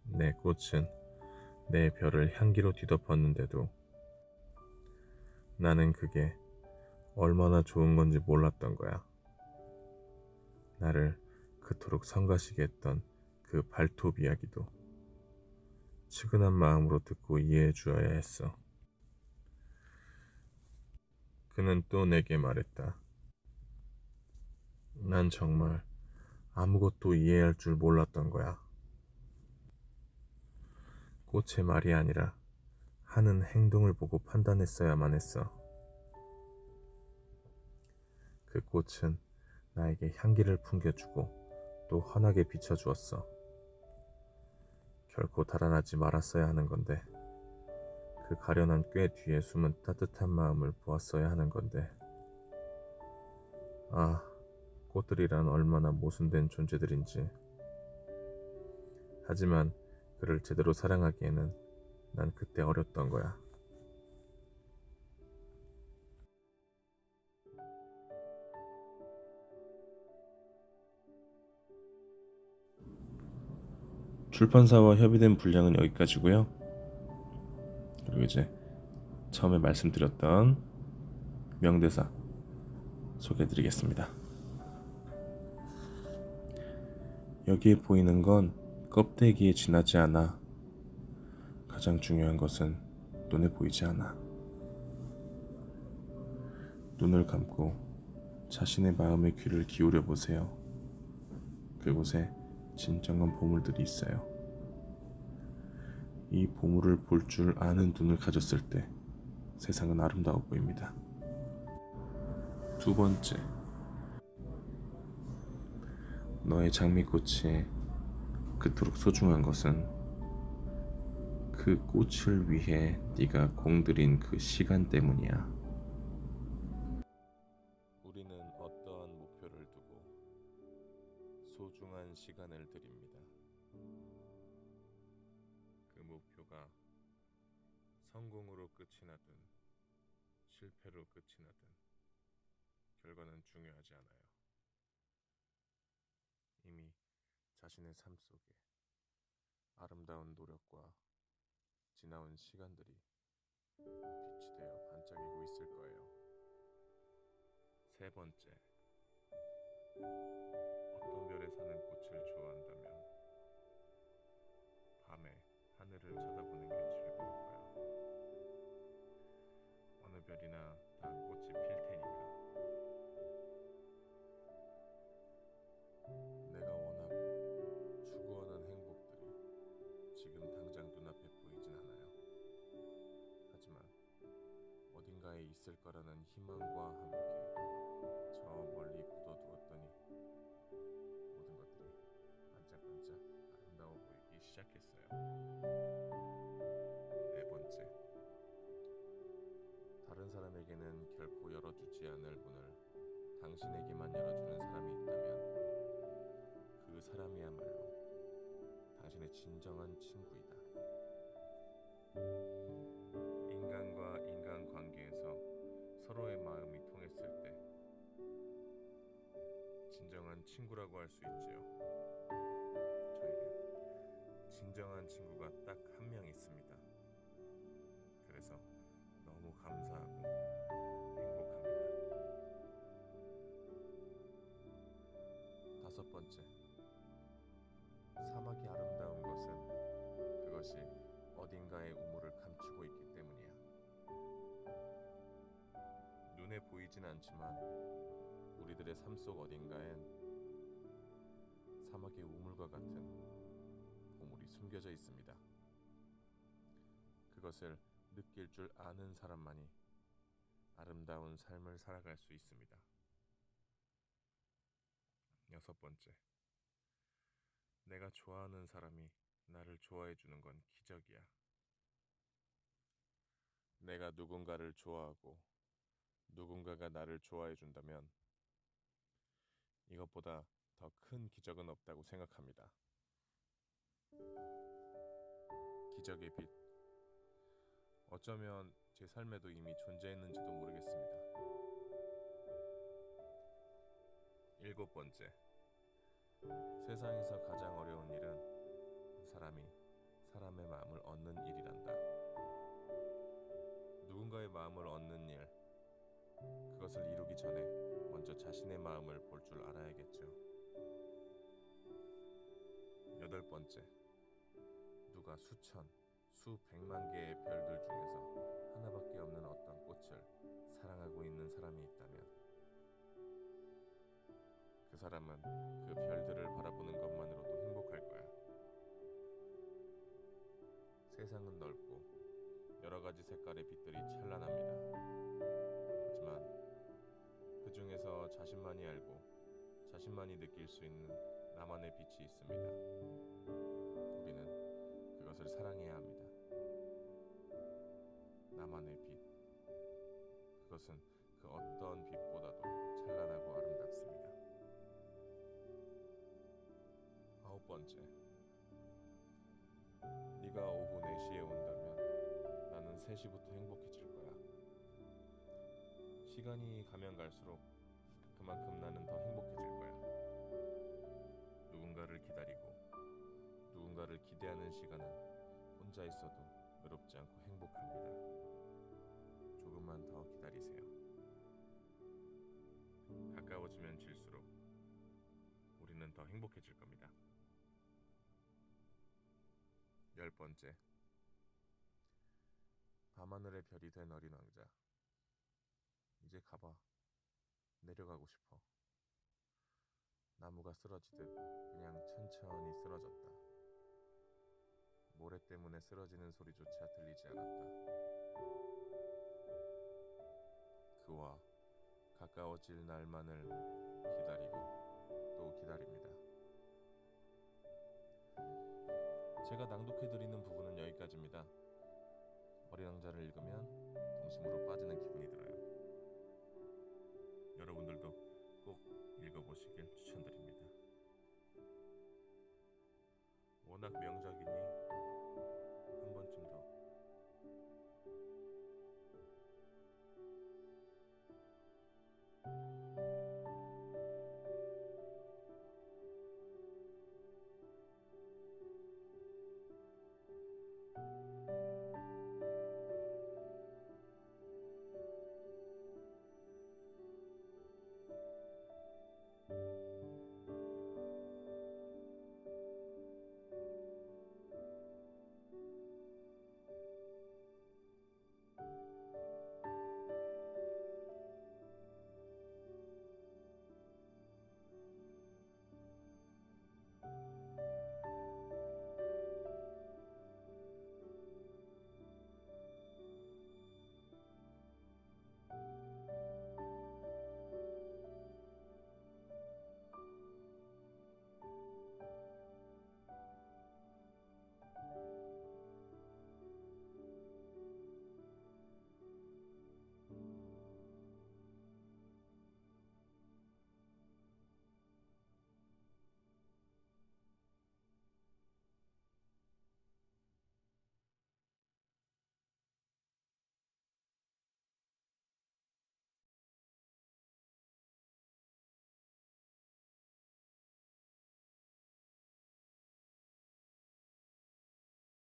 내 꽃은 내 별을 향기로 뒤덮었는데도 나는 그게 얼마나 좋은 건지 몰랐던 거야. 나를 그토록 성가시게 했던 그 발톱 이야기도 측은한 마음으로 듣고 이해해 주어야 했어. 그는 또 내게 말했다. 난 정말 아무것도 이해할 줄 몰랐던 거야. 꽃의 말이 아니라 하는 행동을 보고 판단했어야만 했어. 그 꽃은 나에게 향기를 풍겨주고 또 환하게 비춰주었어. 결코 달아나지 말았어야 하는 건데, 그 가련한 꽤 뒤에 숨은 따뜻한 마음을 보았어야 하는 건데, 아, 꽃들이란 얼마나 모순된 존재들인지. 하지만 그를 제대로 사랑하기에는 난 그때 어렸던 거야. 출판사와 협의된 분량은 여기까지고요. 그리고 이제 처음에 말씀드렸던 명대사 소개해드리겠습니다. 여기에 보이는 건 껍데기에 지나지 않아. 가장 중요한 것은 눈에 보이지 않아. 눈을 감고 자신의 마음의 귀를 기울여 보세요. 그곳에 진정한 보물들이 있어요. 이 보물을 볼 줄 아는 눈을 가졌을 때 세상은 아름다워 보입니다. 두 번째, 너의 장미꽃이 그토록 소중한 것은 그 꽃을 위해 네가 공들인 그 시간 때문이야. 우리는 어떠한 목표를 두고 소중한 시간을 드립니다. 그 목표가 성공으로 끝이 나든 실패로 끝이 나든 결과는 중요하지 않아요. 이미 자신의 삶 속에 아름다운 노력과 지나온 시간들이 빛이 되어 반짝이고 있을 거예요. 세 번째, 어떤 별에 사는 꽃을 좋아한다면 밤에 하늘을 쳐다보는 게 즐거울 거야. 어느 별이나 다 꽃이 필 테니까. 내가 원하고 추구하는 행복들이 지금 당장 눈앞에 보이진 않아요. 하지만 어딘가에 있을 거라는 희망과 함께 저 멀리 굳어두었더니 모든 것들이 반짝반짝 아름다워 보이기 시작했어요. 네 번째, 다른 사람에게는 결코 열어주지 않을 문을 당신에게만 열어주는 사람이 있다면 그 사람이야말로 당신의 진정한 친구이다. 인간과 인간 관계에서 서로의 마음이 통했을 때 진정한 친구라고 할 수 있지요. 저에겐 진정한 친구가 딱 한 명 있습니다. 그래서 너무 감사하고 행복합니다. 다섯 번째, 사막이 아름다운 것은 그것이 어딘가에 우물을 감추고 있기 때문이야. 눈에 보이진 않지만 우리들의 삶 속 어딘가엔 사막의 우물과 같은 보물이 숨겨져 있습니다. 그것을 느낄 줄 아는 사람만이 아름다운 삶을 살아갈 수 있습니다. 여섯 번째, 내가 좋아하는 사람이 나를 좋아해 주는 건 기적이야. 내가 누군가를 좋아하고 누군가가 나를 좋아해 준다면 이것보다 더 큰 기적은 없다고 생각합니다. 기적의 빛. 어쩌면 제 삶에도 이미 존재했는지도 모르겠습니다. 7번째. 세상에서 가장 어려운 일은 사람이 사람의 마음을 얻는 일이란다. 누군가의 마음을 얻는 일, 그것을 이루기 전에 먼저 자신의 마음을 볼 줄 알아야겠죠. 8번째. 누가 수천, 수백만 개의 별들 중에서 하나밖에 없는 어떤 꽃을 사랑하고 있는 사람이 있다면 그 사람은 그 별들을 바라보는 것만으로도 행복할 거야. 세상은 넓고 여러 가지 색깔의 빛들이 찬란합니다. 하지만 그 중에서 자신만이 알고 자신만이 느낄 수 있는 나만의 빛이 있습니다. 우리는 그것을 사랑해야 합니다. 나만의 빛. 그것은 그 어떤 빛보다도 찬란하고 아름답습니다. 9번째. 네가 오후 4시에 온다면 나는 3시부터 행복해질 거야. 시간이 가면 갈수록 그만큼 나는 더 행복해질 거야. 누군가를 기다리고 누군가를 기대하는 시간은 혼자 있어도 외롭지 않고 행복합니다. 조금만 더 기다리세요. 가까워지면 질수록 우리는 더 행복해질 겁니다. 10번째. 밤하늘의 별이 된 어린 왕자. 이제 가봐. 내려가고 싶어. 나무가 쓰러지듯 그냥 천천히 쓰러졌다. 모래 때문에 쓰러지는 소리조차 들리지 않았다. 그와 가까워질 날만을 기다리고 또 기다립니다. 제가 낭독해드리는 부분은 여기까지입니다. 어린 왕자를 읽으면 동심으로 빠지는 기분이 들어요. 여러분들도 꼭 읽어보시길 추천드립니다. 워낙 명작이니